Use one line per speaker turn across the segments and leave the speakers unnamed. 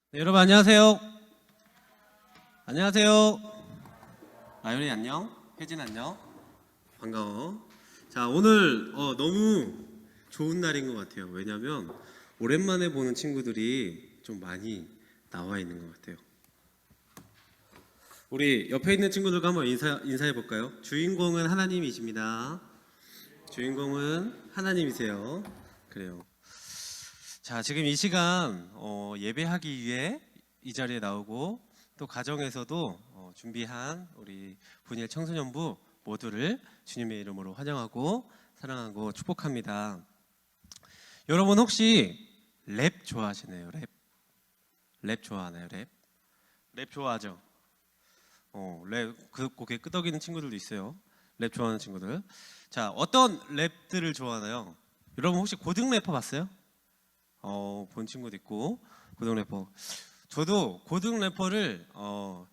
네, 여러분 안녕하세요. 안녕하세요. 라연이 안녕. 혜진 안녕. 반가워. 자, 오늘 너무 좋은 날인 것 같아요. 왜냐면 오랜만에 보는 친구들이 좀 많이 나와 있는 것 같아요. 우리 옆에 있는 친구들과 한번 인사해 볼까요? 주인공은 하나님이십니다. 주인공은 하나님이세요. 그래요. 자, 지금 이 시간 예배하기 위해 이 자리에 나오고 또 가정에서도 준비한 우리 분일 청소년부 모두를 주님의 이름으로 환영하고 사랑하고 축복합니다. 여러분 혹시 랩 좋아하시나요? 랩 좋아하나요? 랩 좋아하죠? 랩 고개 끄덕이는 친구들도 있어요. 랩 좋아하는 친구들. 자, 어떤 랩들을 좋아하나요? 여러분 혹시 고등 래퍼 봤어요? 본 친구도 있고. 고등 래퍼. 저도 고등 래퍼를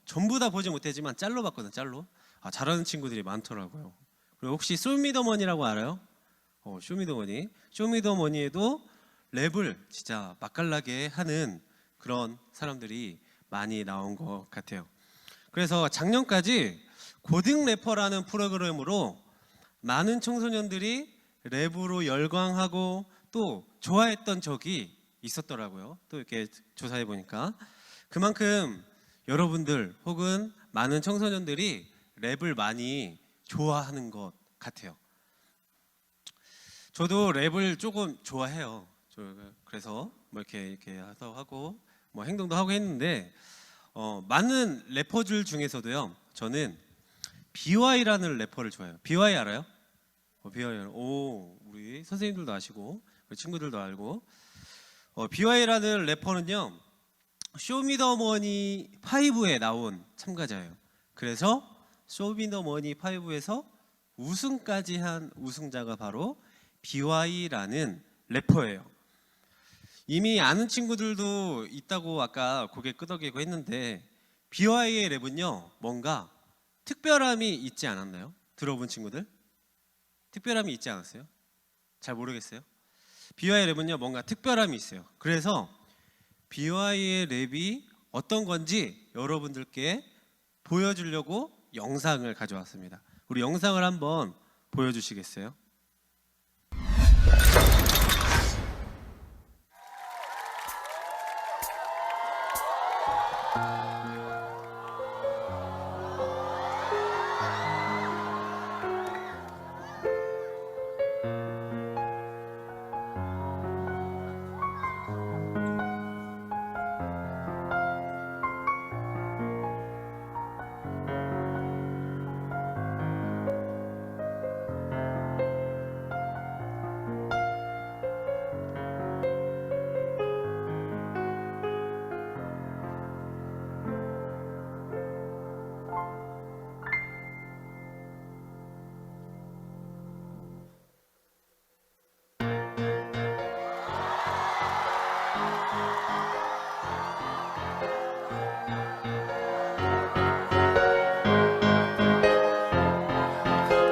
전부 다 보지 못했지만 짤로 봤거든요. 짤로. 잘하는 친구들이 많더라고요. 그리고 혹시 쇼미더머니라고 알아요? 쇼미더머니에도 랩을 진짜 맛깔나게 하는 그런 사람들이 많이 나온 것 같아요. 그래서 작년까지 고등 래퍼라는 프로그램으로 많은 청소년들이 랩으로 열광하고 또 좋아했던 적이 있었더라고요. 또 이렇게 조사해 보니까 그만큼 여러분들 혹은 많은 청소년들이 랩을 많이 좋아하는 것 같아요. 저도 랩을 조금 좋아해요. 그래서 뭐 이렇게 하고 뭐 행동도 하고 했는데 많은 래퍼들 중에서도요. 저는 BY라는 래퍼를 좋아해요. BY 알아요? BY 우리 선생님들도 아시고 우리 친구들도 알고 BY라는 래퍼는요 쇼미더머니 5에 나온 참가자예요. 그래서 쇼미더머니 5에서 우승까지 한 우승자가 바로 BY라는 래퍼예요. 이미 아는 친구들도 있다고 아까 고개 끄덕이고 했는데 BY의 랩은요 뭔가 특별함이 있지 않았나요? 들어본 친구들? 특별함이 있지 않았어요? 잘 모르겠어요? BY의 랩은요 뭔가 특별함이 있어요. 그래서 BY의 랩이 어떤 건지 여러분들께 보여주려고 영상을 가져왔습니다. 우리 영상을 한번 보여주시겠어요?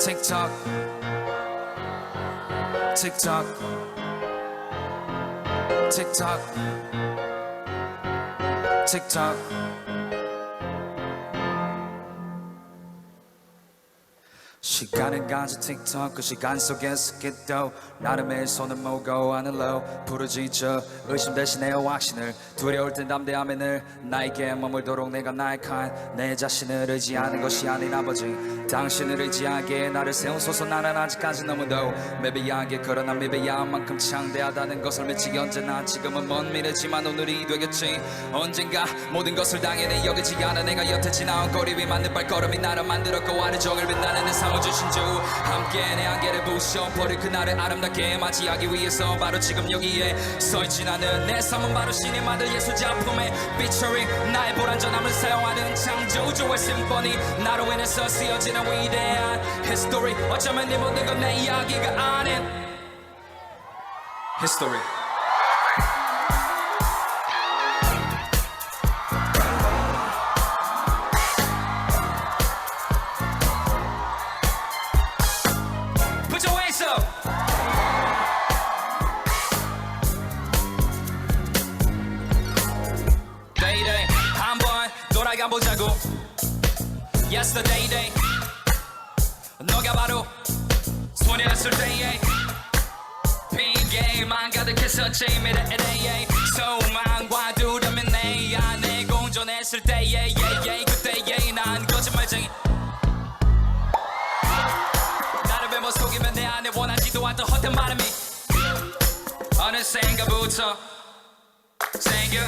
TikTok, TikTok, TikTok, TikTok. 시간은 가지 틱톡 그 시간 속에 스kit도 나름의 손을 모으고 하늘로 부르짖어 의심 대신에 확신을 두려울 땐 담대함에 늘 나에게 머물도록 내가 나약한 내 자신을 의지하는 것이 아닌 아버지 당신을 의지하기에 나를 세우소서. 나는 아직까지 너무도 미비하게 그러나 미비한 만큼 창대하다는 것을 미치기 언제나 지금은 먼 미래지만 오늘이 되겠지. 언젠가 모든 것을 당연히 여기지 않아 내가 여태 지나온 거리 위 맞는 발걸음이 나를 만들었고 하루 종일 빛나는 내 삶을 주신 주 함께 내 안개를 부셔버릴 그날을 아름답게 맞이하기 위해서 바로 지금 여기에 서있지. 나는 내 삶은 바로 신이 만든 예술작품에 featuring 나의 불완전함을 사용하는 창조주의 심포니 나로 인해서 쓰여지는 위대한 history. 어쩌면 이 모든 건 내 이야기가 아닌 history. Put your hands up. 가보자고. Yesterday day 너가 바로 소녀였을 때에 핑계만 가득했었지 미래에 소망과 두려움이 내 안에 공존했을 때에 그때에 난 거짓말쟁이 나를 배워 속이면 내 안에 원하지도 않던 헛된 바람이 어느샌가부터 생겨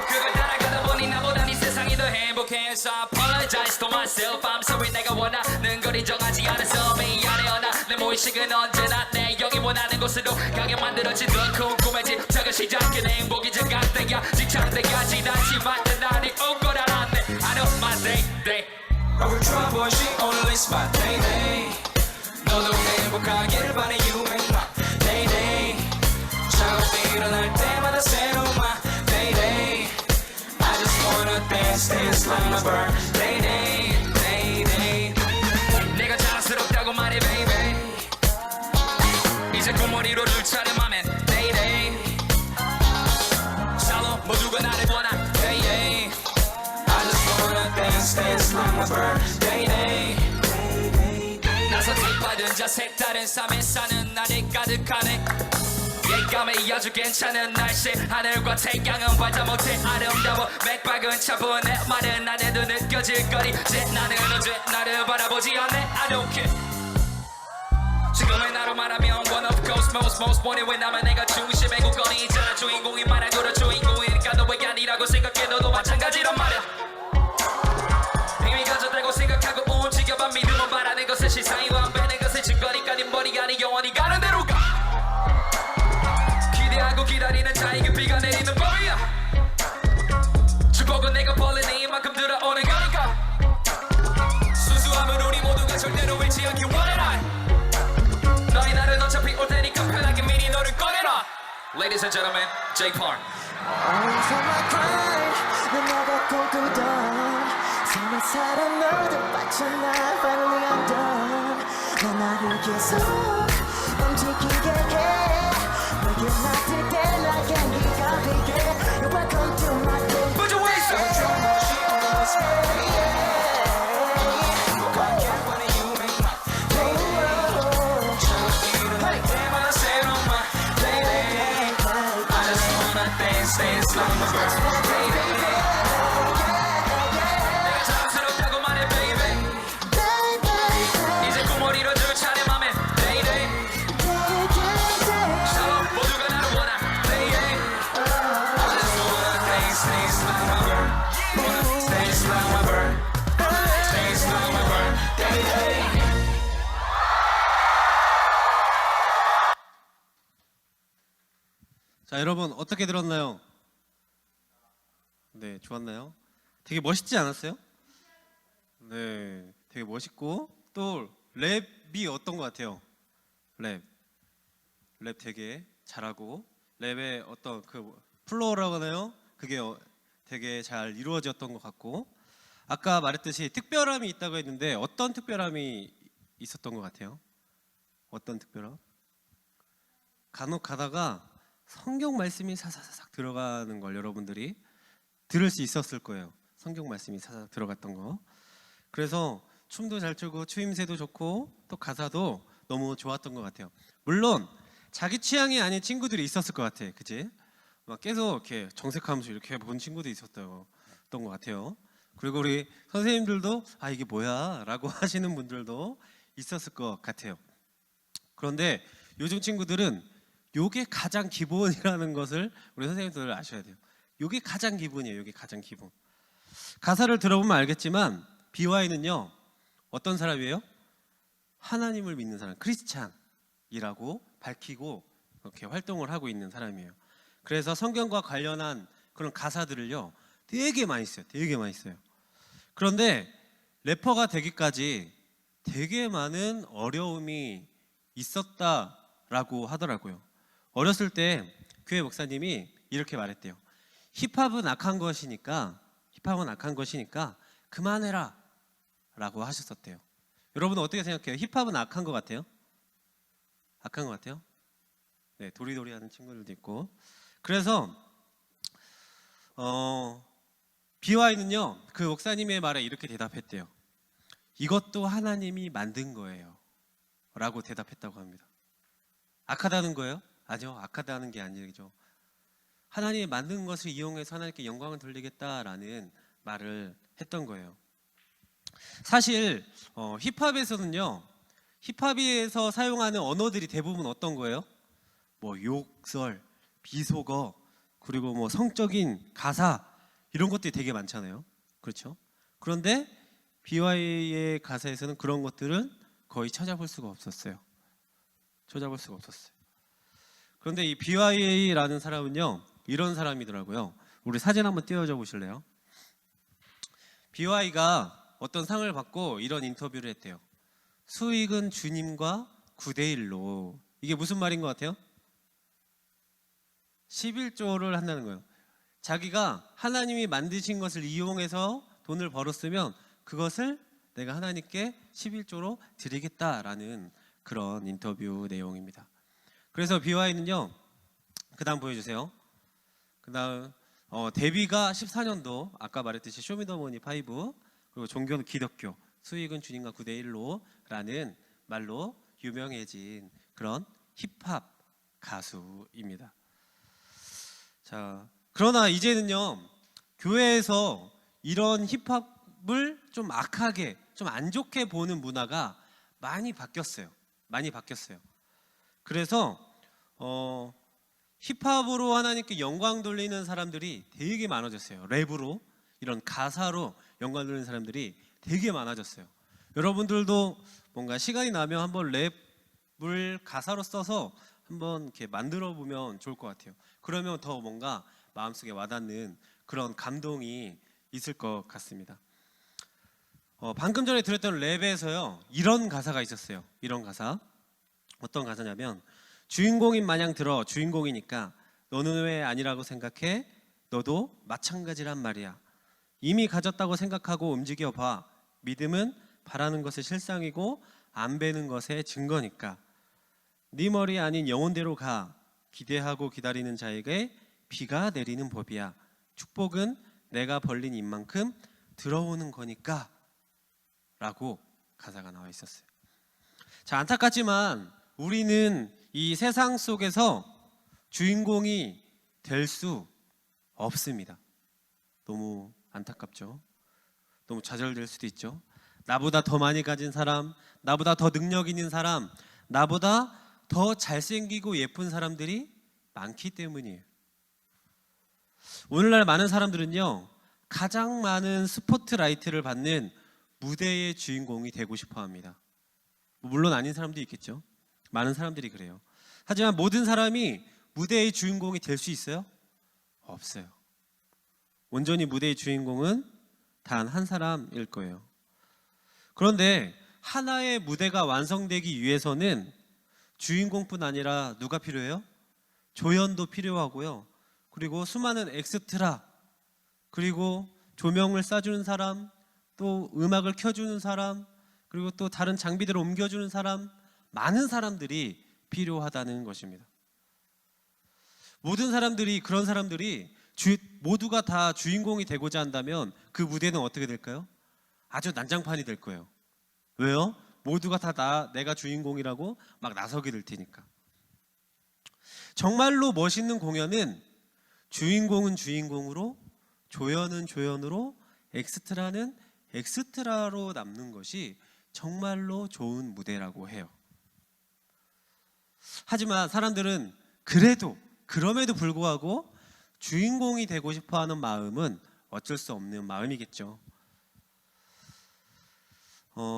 그걸 따라가다 보니 나보다 네 세상이 더 행복해서 Apologize to myself I'm sorry 내가 원하는 걸 인정하지 않아서 미안해요 나내 무의식은 언제나 내 영이 원하는 곳으로 가게 만들어진 더 궁금해진 작은 시작은 행복이 증가돼야 직장돼야 지나치만 내 날이 올 걸 알았네 I know my day I will try but she only is my day 너도 행복하길 바래 you and my day 작업 일어날 때마다 새로운 my day I just wanna dance like my birthday day 내가 자랑스럽다고 말해 baby 이제 꿈머리로를 차려 맘엔 day 샬롬 모두가 나를 원하 day I just wanna dance like my birthday 나서 뒷받은 자 색다른 삶에 사는 날이 가득하네 예감에 아주 괜찮은 날씨 하늘과 태양은 발자 못해 아름다워 맥박은 차분해 말은 안 해도 느껴질 거리 제 나는 언제 나를 바라보지 않네 I don't care 지금의 나로 말하면 one of cosmos most wanted 왜 나만 내가 중심의 구건이 있잖아 주인공이 말한 거로 주인공이니까 너 왜 아니라고 생각해 너도 마찬가지란 말이야 힘이 가져다고 생각하고 움직여봐 믿음은 바라는 것에 시상이 완배는 것에 증거니까 네 머리가 네 영원히 가는 대로 가 기대하고 기다리는 자에게 비가 내리는 법이야 축복은 내가 벌리는 이만큼 들어오는 거니까 순수함은 우리 모두가 절대로 잃지 않기 원해 너희 날은 어차피 올 테니까 편하게 미리 너를 꺼내라 Ladies and gentlemen, J Park
Always on my grind 난 너가 꿈꾸던 삶의 사랑 너도 빠져나 Finally I'm done 난 나를 계속 움직이게 해 너에게 맡을 때 나게 네가 되게 You're welcome to my day
Put your waist up Dance like my birthday 내가 자랑스럽다고 말해 baby 이제 꿈머리로 줄 차례 맘에 day 샬롬 모두가 나를 원하 day I just wanna dance like my birthday Dance like my birthday Dance like my birthday
자, 여러분 어떻게 들었나요? 네, 좋았나요? 되게 멋있지 않았어요? 네, 되게 멋있고 또 랩이 어떤 것 같아요? 랩 되게 잘하고 랩의 어떤 그 플로우라고 하나요? 그게 되게 잘 이루어졌던 것 같고 아까 말했듯이 특별함이 있다고 했는데 어떤 특별함이 있었던 것 같아요? 어떤 특별함? 간혹 가다가 성경 말씀이 사사삭 들어가는 걸 여러분들이 들을 수 있었을 거예요. 성경 말씀이 사사삭 들어갔던 거. 그래서 춤도 잘 추고 추임새도 좋고 또 가사도 너무 좋았던 것 같아요. 물론 자기 취향이 아닌 친구들이 있었을 것 같아, 그치? 막 계속 이렇게 정색하면서 이렇게 본 친구도 있었던 것 같아요. 그리고 우리 선생님들도 아 이게 뭐야?라고 하시는 분들도 있었을 것 같아요. 그런데 요즘 친구들은 요게 가장 기본이라는 것을 우리 선생님들 아셔야 돼요. 요게 가장 기본이에요. 요게 가장 기본. 가사를 들어보면 알겠지만 BY는요 어떤 사람이에요? 하나님을 믿는 사람, 크리스찬이라고 밝히고 이렇게 활동을 하고 있는 사람이에요. 그래서 성경과 관련한 그런 가사들을요 되게 많이 써요. 되게 많이 써요. 그런데 래퍼가 되기까지 되게 많은 어려움이 있었다라고 하더라고요. 어렸을 때 교회 목사님이 이렇게 말했대요. 힙합은 악한 것이니까 그만해라 라고 하셨었대요. 여러분은 어떻게 생각해요? 힙합은 악한 것 같아요? 악한 것 같아요? 네, 도리도리 하는 친구들도 있고. 그래서 BY는요 그 목사님의 말에 이렇게 대답했대요. 이것도 하나님이 만든 거예요 라고 대답했다고 합니다. 악하다는 거예요? 아니요, 악하다는 게 아니죠. 하나님이 만든 것을 이용해서 하나님께 영광을 돌리겠다라는 말을 했던 거예요. 사실 힙합에서는요, 힙합에서 사용하는 언어들이 대부분 어떤 거예요? 뭐 욕설, 비속어, 그리고 뭐 성적인 가사 이런 것들이 되게 많잖아요. 그렇죠? 그런데 BY의 가사에서는 그런 것들은 거의 찾아볼 수가 없었어요. 찾아볼 수가 없었어요. 그런데 이 BY라는 사람은요 이런 사람이더라고요. 우리 사진 한번 띄워줘 보실래요? BY가 어떤 상을 받고 이런 인터뷰를 했대요. 수익은 주님과 9대1로. 이게 무슨 말인 것 같아요? 11조를 한다는 거예요. 자기가 하나님이 만드신 것을 이용해서 돈을 벌었으면 그것을 내가 하나님께 11조로 드리겠다라는 그런 인터뷰 내용입니다. 그래서 BY는요 그 다음 보여주세요. 그 다음 데뷔가 14년도 아까 말했듯이 쇼미더머니 5, 그리고 종교는 기독교, 수익은 주님과 9대1로 라는 말로 유명해진 그런 힙합 가수입니다. 자, 그러나 이제는요 교회에서 이런 힙합을 좀 악하게, 좀 안 좋게 보는 문화가 많이 바뀌었어요. 많이 바뀌었어요. 그래서 힙합으로 하나님께 영광 돌리는 사람들이 되게 많아졌어요. 랩으로, 이런 가사로 영광 돌리는 사람들이 되게 많아졌어요. 여러분들도 뭔가 시간이 나면 한번 랩을 가사로 써서 한번 이렇게 만들어 보면 좋을 것 같아요. 그러면 더 뭔가 마음속에 와닿는 그런 감동이 있을 것 같습니다. 방금 전에 들었던 랩에서요 이런 가사가 있었어요. 이런 가사. 어떤 가사냐면, 주인공인 마냥 들어, 주인공이니까 너는 왜 아니라고 생각해? 너도 마찬가지란 말이야. 이미 가졌다고 생각하고 움직여봐. 믿음은 바라는 것의 실상이고 안 베는 것의 증거니까. 네 머리 아닌 영혼대로 가. 기대하고 기다리는 자에게 비가 내리는 법이야. 축복은 내가 벌린 입만큼 들어오는 거니까 라고 가사가 나와 있었어요. 자, 안타깝지만 우리는 이 세상 속에서 주인공이 될 수 없습니다. 너무 안타깝죠. 너무 좌절될 수도 있죠. 나보다 더 많이 가진 사람, 나보다 더 능력 있는 사람, 나보다 더 잘생기고 예쁜 사람들이 많기 때문이에요. 오늘날 많은 사람들은요 가장 많은 스포트라이트를 받는 무대의 주인공이 되고 싶어 합니다. 물론 아닌 사람도 있겠죠. 많은 사람들이 그래요. 하지만 모든 사람이 무대의 주인공이 될 수 있어요? 없어요. 온전히 무대의 주인공은 단 한 사람일 거예요. 그런데 하나의 무대가 완성되기 위해서는 주인공뿐 아니라 누가 필요해요? 조연도 필요하고요. 그리고 수많은 엑스트라, 그리고 조명을 쏴주는 사람, 또 음악을 켜주는 사람, 그리고 또 다른 장비들을 옮겨주는 사람, 많은 사람들이 필요하다는 것입니다. 모든 사람들이, 그런 사람들이 모두가 다 주인공이 되고자 한다면 그 무대는 어떻게 될까요? 아주 난장판이 될 거예요. 왜요? 모두가 다 내가 주인공이라고 막 나서게 될 테니까. 정말로 멋있는 공연은 주인공은 주인공으로, 조연은 조연으로, 엑스트라는 엑스트라로 남는 것이 정말로 좋은 무대라고 해요. 하지만 사람들은 그럼에도 불구하고 주인공이 되고 싶어하는 마음은 어쩔 수 없는 마음이겠죠.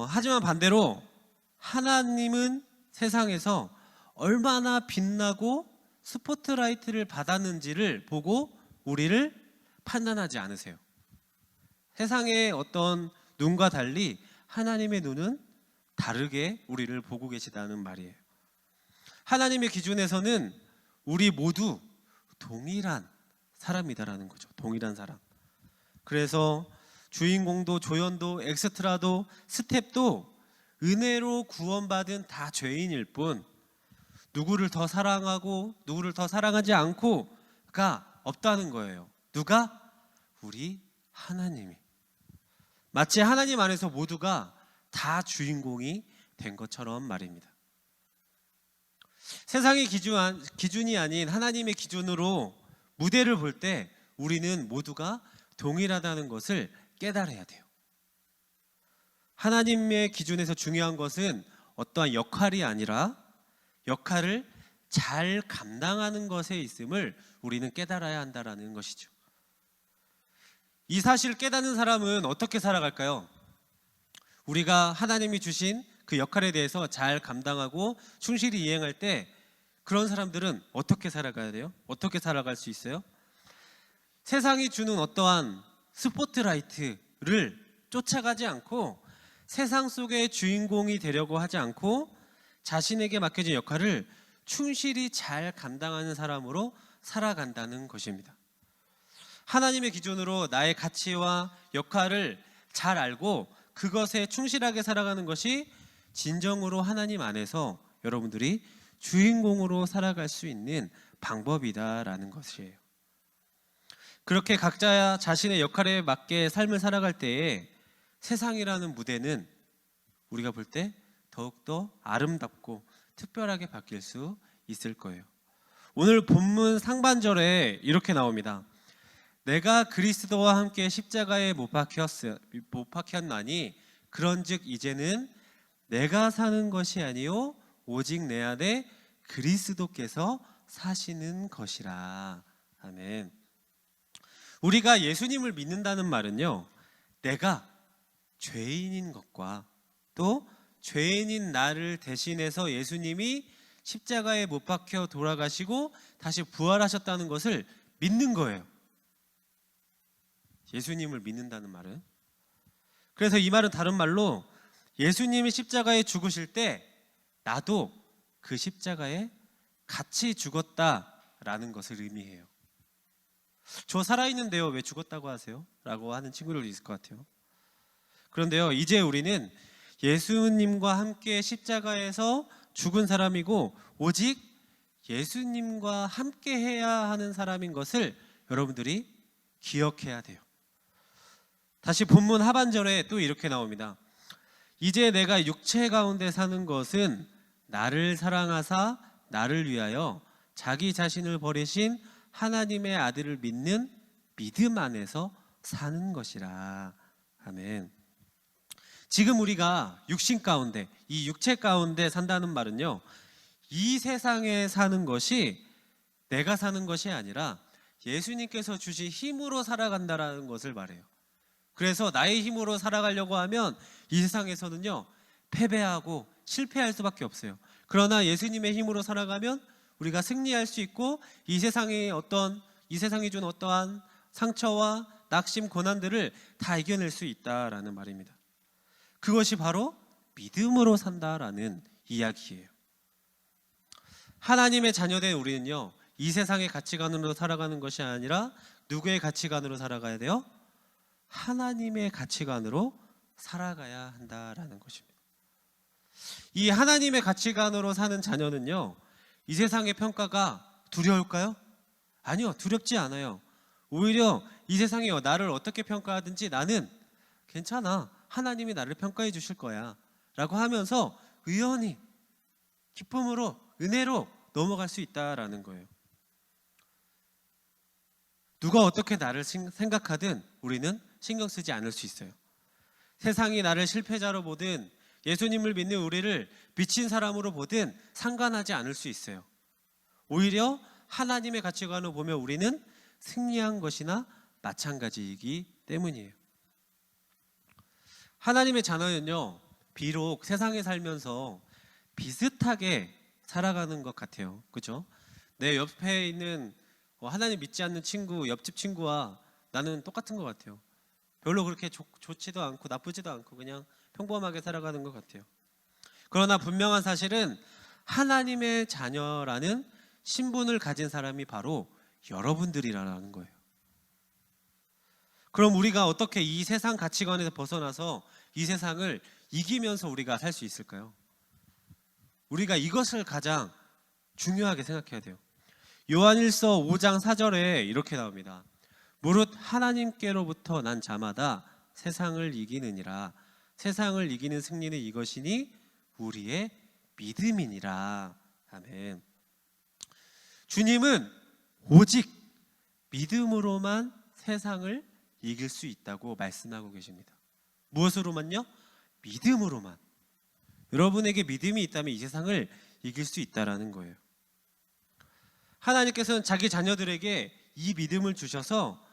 하지만 반대로 하나님은 세상에서 얼마나 빛나고 스포트라이트를 받았는지를 보고 우리를 판단하지 않으세요. 세상의 어떤 눈과 달리 하나님의 눈은 다르게 우리를 보고 계시다는 말이에요. 하나님의 기준에서는 우리 모두 동일한 사람이다라는 거죠. 동일한 사람. 그래서 주인공도 조연도 엑스트라도 스텝도 은혜로 구원받은 다 죄인일 뿐, 누구를 더 사랑하고 누구를 더 사랑하지 않고가 없다는 거예요. 누가? 우리 하나님이. 마치 하나님 안에서 모두가 다 주인공이 된 것처럼 말입니다. 세상의 기준이 아닌 하나님의 기준으로 무대를 볼 때 우리는 모두가 동일하다는 것을 깨달아야 돼요. 하나님의 기준에서 중요한 것은 어떠한 역할이 아니라 역할을 잘 감당하는 것에 있음을 우리는 깨달아야 한다는 것이죠. 이 사실을 깨닫는 사람은 어떻게 살아갈까요? 우리가 하나님이 주신 그 역할에 대해서 잘 감당하고 충실히 이행할 때 그런 사람들은 어떻게 살아가야 돼요? 어떻게 살아갈 수 있어요? 세상이 주는 어떠한 스포트라이트를 쫓아가지 않고 세상 속의 주인공이 되려고 하지 않고 자신에게 맡겨진 역할을 충실히 잘 감당하는 사람으로 살아간다는 것입니다. 하나님의 기준으로 나의 가치와 역할을 잘 알고 그것에 충실하게 살아가는 것이 진정으로 하나님 안에서 여러분들이 주인공으로 살아갈 수 있는 방법이다라는 것이에요. 그렇게 각자 자신의 역할에 맞게 삶을 살아갈 때에 세상이라는 무대는 우리가 볼 때 더욱더 아름답고 특별하게 바뀔 수 있을 거예요. 오늘 본문 상반절에 이렇게 나옵니다. 내가 그리스도와 함께 십자가에 못 박혔나니 그런즉 이제는 내가 사는 것이 아니요 오직 내 안에 그리스도께서 사시는 것이라. 아멘. 우리가 예수님을 믿는다는 말은요, 내가 죄인인 것과 또 죄인인 나를 대신해서 예수님이 십자가에 못 박혀 돌아가시고 다시 부활하셨다는 것을 믿는 거예요. 예수님을 믿는다는 말은. 그래서 이 말은 다른 말로 예수님이 십자가에 죽으실 때 나도 그 십자가에 같이 죽었다라는 것을 의미해요. 저 살아있는데요 왜 죽었다고 하세요? 라고 하는 친구들 있을 것 같아요. 그런데요, 이제 우리는 예수님과 함께 십자가에서 죽은 사람이고 오직 예수님과 함께 해야 하는 사람인 것을 여러분들이 기억해야 돼요. 다시 본문 하반절에 또 이렇게 나옵니다. 이제 내가 육체 가운데 사는 것은 나를 사랑하사 나를 위하여 자기 자신을 버리신 하나님의 아들을 믿는 믿음 안에서 사는 것이라. 아멘. 지금 우리가 육신 가운데, 이 육체 가운데 산다는 말은요, 이 세상에 사는 것이 내가 사는 것이 아니라 예수님께서 주신 힘으로 살아간다라는 것을 말해요. 그래서 나의 힘으로 살아가려고 하면 이 세상에서는요, 패배하고 실패할 수밖에 없어요. 그러나 예수님의 힘으로 살아가면 우리가 승리할 수 있고 이 세상이 준 어떠한 상처와 낙심, 고난들을 다 이겨낼 수 있다라는 말입니다. 그것이 바로 믿음으로 산다라는 이야기예요. 하나님의 자녀된 우리는요, 이 세상의 가치관으로 살아가는 것이 아니라 누구의 가치관으로 살아가야 돼요? 하나님의 가치관으로 살아가야 한다라는 것입니다. 이 하나님의 가치관으로 사는 자녀는요, 이 세상의 평가가 두려울까요? 아니요, 두렵지 않아요. 오히려 이 세상이 나를 어떻게 평가하든지 나는 괜찮아, 하나님이 나를 평가해 주실 거야 라고 하면서 의연히 기쁨으로 은혜로 넘어갈 수 있다라는 거예요. 누가 어떻게 나를 생각하든 우리는 신경 쓰지 않을 수 있어요. 세상이 나를 실패자로 보든 예수님을 믿는 우리를 미친 사람으로 보든 상관하지 않을 수 있어요. 오히려 하나님의 가치관으로 보면 우리는 승리한 것이나 마찬가지이기 때문이에요. 하나님의 자녀는요, 비록 세상에 살면서 비슷하게 살아가는 것 같아요. 그렇죠? 내 옆에 있는 하나님 믿지 않는 친구, 옆집 친구와 나는 똑같은 것 같아요. 별로 그렇게 좋지도 않고 나쁘지도 않고 그냥 평범하게 살아가는 것 같아요. 그러나 분명한 사실은 하나님의 자녀라는 신분을 가진 사람이 바로 여러분들이라는 거예요. 그럼 우리가 어떻게 이 세상 가치관에서 벗어나서 이 세상을 이기면서 우리가 살 수 있을까요? 우리가 이것을 가장 중요하게 생각해야 돼요. 요한일서 5장 4절에 이렇게 나옵니다. 무릇 하나님께로부터 난 자마다 세상을 이기느니라. 세상을 이기는 승리는 이것이니 우리의 믿음이니라. 아멘. 주님은 오직 믿음으로만 세상을 이길 수 있다고 말씀하고 계십니다. 무엇으로만요? 믿음으로만. 여러분에게 믿음이 있다면 이 세상을 이길 수 있다라는 거예요. 하나님께서는 자기 자녀들에게 이 믿음을 주셔서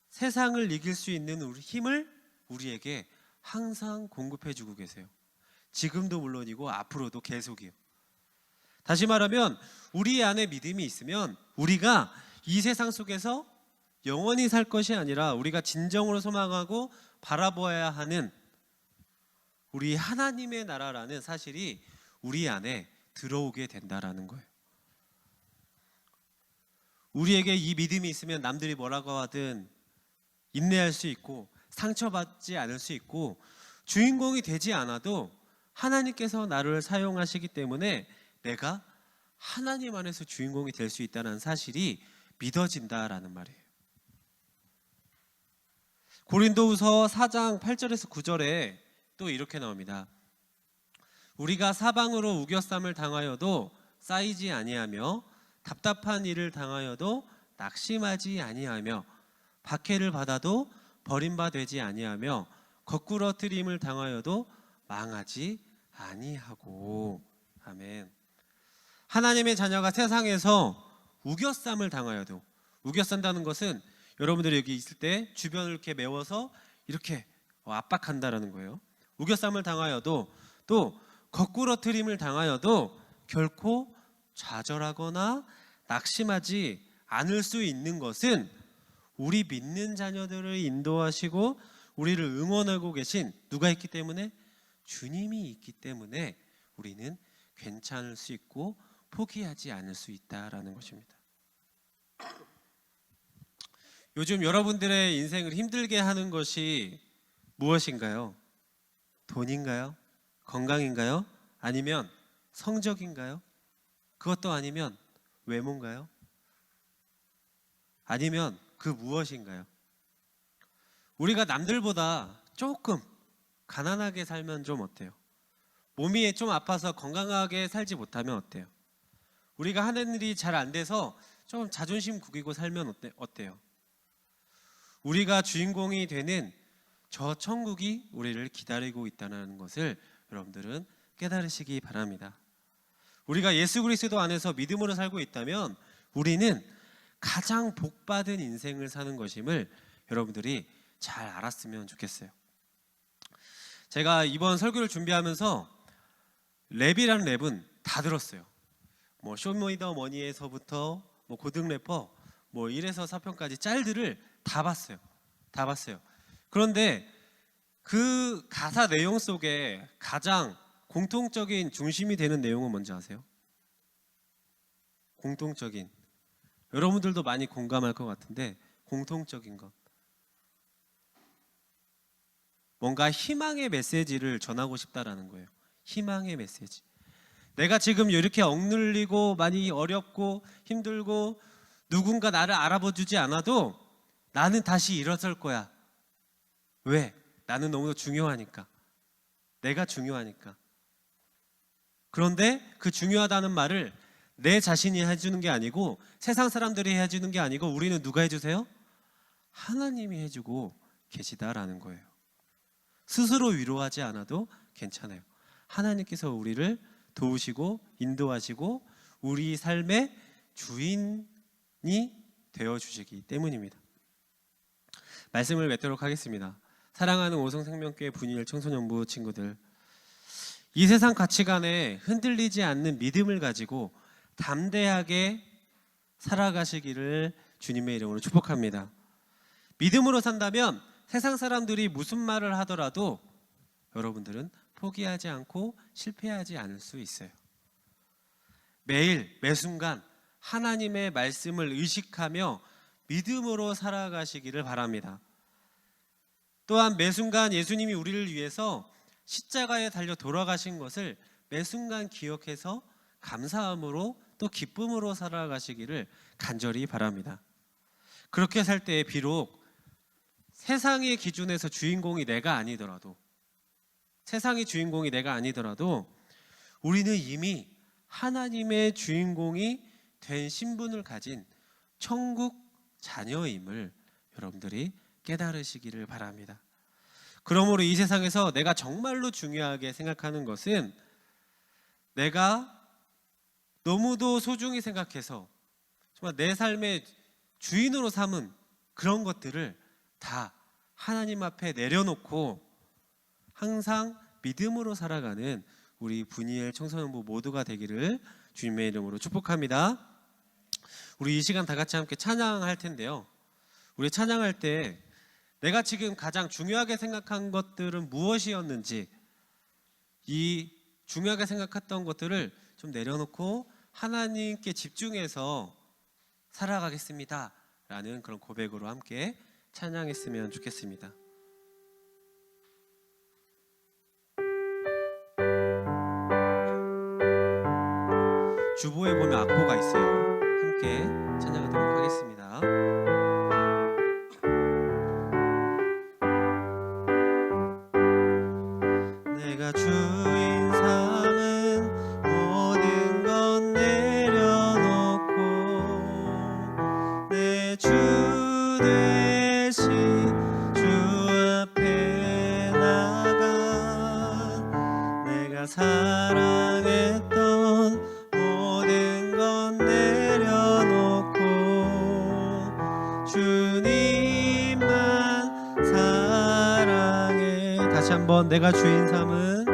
세상을 이길 수 있는 우리 힘을 우리에게 항상 공급해 주고 계세요. 지금도 물론이고 앞으로도 계속이요. 다시 말하면 우리 안에 믿음이 있으면 우리가 이 세상 속에서 영원히 살 것이 아니라 우리가 진정으로 소망하고 바라보아야 하는 우리 하나님의 나라라는 사실이 우리 안에 들어오게 된다라는 거예요. 우리에게 이 믿음이 있으면 남들이 뭐라고 하든 인내할 수 있고 상처받지 않을 수 있고 주인공이 되지 않아도 하나님께서 나를 사용하시기 때문에 내가 하나님 안에서 주인공이 될 수 있다는 사실이 믿어진다라는 말이에요. 고린도후서 4장 8절에서 9절에 또 이렇게 나옵니다. 우리가 사방으로 우겨쌈을 당하여도 쌓이지 아니하며 답답한 일을 당하여도 낙심하지 아니하며 박해를 받아도 버림받지 아니하며 거꾸러뜨림을 당하여도 망하지 아니하고. 아멘. 하나님의 자녀가 세상에서 우겨쌈을 당하여도, 우겨싼다는 것은 여러분들이 여기 있을 때 주변을 이렇게 메워서 이렇게 압박한다라는 거예요. 우겨쌈을 당하여도 또 거꾸러뜨림을 당하여도 결코 좌절하거나 낙심하지 않을 수 있는 것은 우리 믿는 자녀들을 인도하시고 우리를 응원하고 계신 누가 있기 때문에? 주님이 있기 때문에 우리는 괜찮을 수 있고 포기하지 않을 수 있다라는 것입니다. 요즘 여러분들의 인생을 힘들게 하는 것이 무엇인가요? 돈인가요? 건강인가요? 아니면 성적인가요? 그것도 아니면 외모인가요? 아니면 그 무엇인가요? 우리가 남들보다 조금 가난하게 살면 좀 어때요? 몸이 좀 아파서 건강하게 살지 못하면 어때요? 우리가 하는 일이 잘 안 돼서 좀 자존심 구기고 살면 어때요? 우리가 주인공이 되는 저 천국이 우리를 기다리고 있다는 것을 여러분들은 깨달으시기 바랍니다. 우리가 예수 그리스도 안에서 믿음으로 살고 있다면 우리는 가장 복받은 인생을 사는 것임을 여러분들이 잘 알았으면 좋겠어요. 제가 이번 설교를 준비하면서 랩이라는 랩은 다 들었어요. 뭐 쇼미더머니에서부터 뭐 고등 래퍼 뭐 1에서 4편까지 짤들을 다 봤어요. 다 봤어요. 그런데 그 가사 내용 속에 가장 공통적인 중심이 되는 내용은 뭔지 아세요? 공통적인, 여러분들도 많이 공감할 것 같은데 공통적인 것, 뭔가 희망의 메시지를 전하고 싶다라는 거예요. 희망의 메시지. 내가 지금 이렇게 억눌리고 많이 어렵고 힘들고 누군가 나를 알아봐주지 않아도 나는 다시 일어설 거야. 왜? 나는 너무 중요하니까. 내가 중요하니까. 그런데 그 중요하다는 말을 내 자신이 해주는 게 아니고 세상 사람들이 해주는 게 아니고 우리는 누가 해주세요? 하나님이 해주고 계시다라는 거예요. 스스로 위로하지 않아도 괜찮아요. 하나님께서 우리를 도우시고 인도하시고 우리 삶의 주인이 되어주시기 때문입니다. 말씀을 맺도록 하겠습니다. 사랑하는 오성생명교회 분일 청소년부 친구들, 이 세상 가치관에 흔들리지 않는 믿음을 가지고 담대하게 살아가시기를 주님의 이름으로 축복합니다. 믿음으로 산다면 세상 사람들이 무슨 말을 하더라도 여러분들은 포기하지 않고 실패하지 않을 수 있어요. 매일 매순간 하나님의 말씀을 의식하며 믿음으로 살아가시기를 바랍니다. 또한 매순간 예수님이 우리를 위해서 십자가에 달려 돌아가신 것을 매순간 기억해서 감사함으로 또 기쁨으로 살아가시기를 간절히 바랍니다. 그렇게 살 때에 비록 세상의 기준에서 주인공이 내가 아니더라도, 세상의 주인공이 내가 아니더라도 우리는 이미 하나님의 주인공이 된 신분을 가진 천국 자녀임을 여러분들이 깨달으시기를 바랍니다. 그러므로 이 세상에서 내가 정말로 중요하게 생각하는 것은 내가 너무도 소중히 생각해서 정말 내 삶의 주인으로 삼은 그런 것들을 다 하나님 앞에 내려놓고 항상 믿음으로 살아가는 우리 분이엘 청소년부 모두가 되기를 주님의 이름으로 축복합니다. 우리 이 시간 다 같이 함께 찬양할 텐데요. 우리 찬양할 때 내가 지금 가장 중요하게 생각한 것들은 무엇이었는지, 이 중요하게 생각했던 것들을 좀 내려놓고 하나님께 집중해서 살아가겠습니다 라는 그런 고백으로 함께 찬양했으면 좋겠습니다. 주보에 보면 악보가 있어요. 함께 찬양하도록 하겠습니다. 내가 주인 삼은 모든 것 내려놓고 내 주 대신 주 앞에 나가 내가 사랑했던 모든 것 내려놓고 주님만 사랑해. 다시 한번 내가 주인 삼은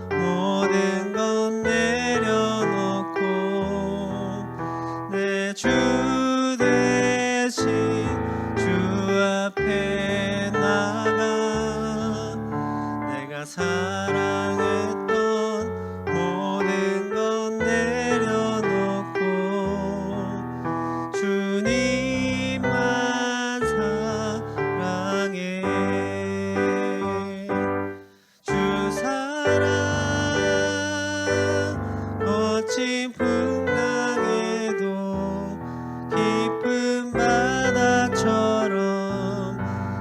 모든 것 내려놓고 내 주 대신 주 앞에 나가 내가 사랑했던 모든 것 내려놓고 주님만 사랑해. 주 사랑 거친 풍랑에도 깊은 바다처럼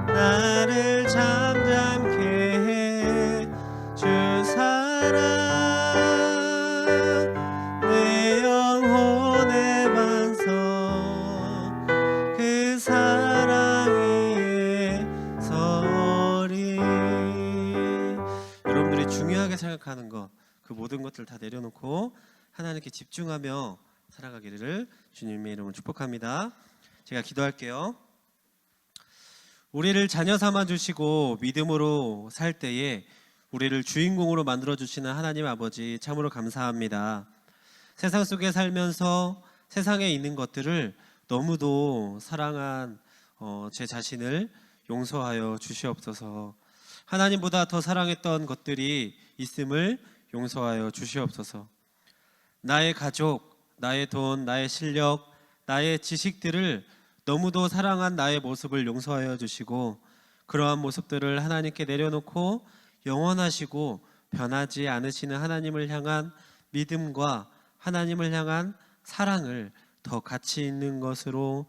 나를 잠잠케 해. 주 사랑 내 영혼의 반석 그 사랑이 서리. 여러분들이 중요하게 생각하는 것, 그 모든 것들 다 내려놓고 하나님께 집중하며 살아가기를 주님의 이름으로 축복합니다. 제가 기도할게요. 우리를 자녀 삼아 주시고 믿음으로 살 때에 우리를 주인공으로 만들어 주시는 하나님 아버지 참으로 감사합니다. 세상 속에 살면서 세상에 있는 것들을 너무도 사랑한 제 자신을 용서하여 주시옵소서. 하나님보다 더 사랑했던 것들이 있음을 용서하여 주시옵소서. 나의 가족, 나의 돈, 나의 실력, 나의 지식들을 너무도 사랑한 나의 모습을 용서하여 주시고 그러한 모습들을 하나님께 내려놓고 영원하시고 변하지 않으시는 하나님을 향한 믿음과 하나님을 향한 사랑을 더 가치 있는 것으로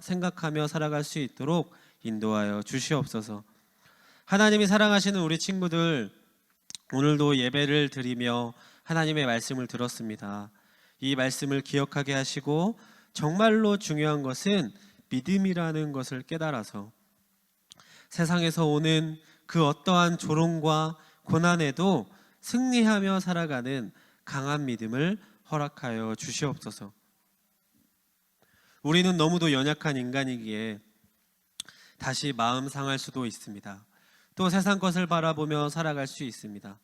생각하며 살아갈 수 있도록 인도하여 주시옵소서. 하나님이 사랑하시는 우리 친구들, 오늘도 예배를 드리며 하나님의 말씀을 들었습니다. 이 말씀을 기억하게 하시고 정말로 중요한 것은 믿음이라는 것을 깨달아서 세상에서 오는 그 어떠한 조롱과 고난에도 승리하며 살아가는 강한 믿음을 허락하여 주시옵소서. 우리는 너무도 연약한 인간이기에 다시 마음 상할 수도 있습니다. 또 세상 것을 바라보며 살아갈 수 있습니다.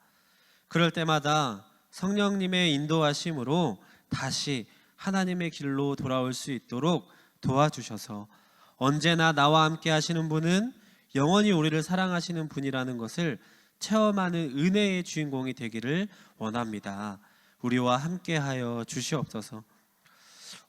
그럴 때마다 성령님의 인도하심으로 다시 하나님의 길로 돌아올 수 있도록 도와주셔서 언제나 나와 함께 하시는 분은 영원히 우리를 사랑하시는 분이라는 것을 체험하는 은혜의 주인공이 되기를 원합니다. 우리와 함께하여 주시옵소서.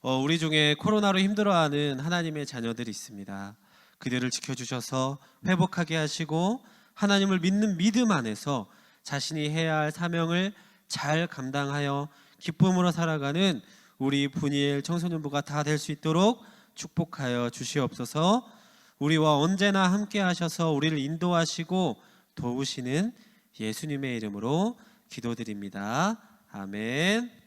우리 중에 코로나로 힘들어하는 하나님의 자녀들이 있습니다. 그들을 지켜주셔서 회복하게 하시고 하나님을 믿는 믿음 안에서 자신이 해야 할 사명을 잘 감당하여 기쁨으로 살아가는 우리 분이엘 청소년부가 다 될 수 있도록 축복하여 주시옵소서. 우리와 언제나 함께 하셔서 우리를 인도하시고 도우시는 예수님의 이름으로 기도드립니다. 아멘.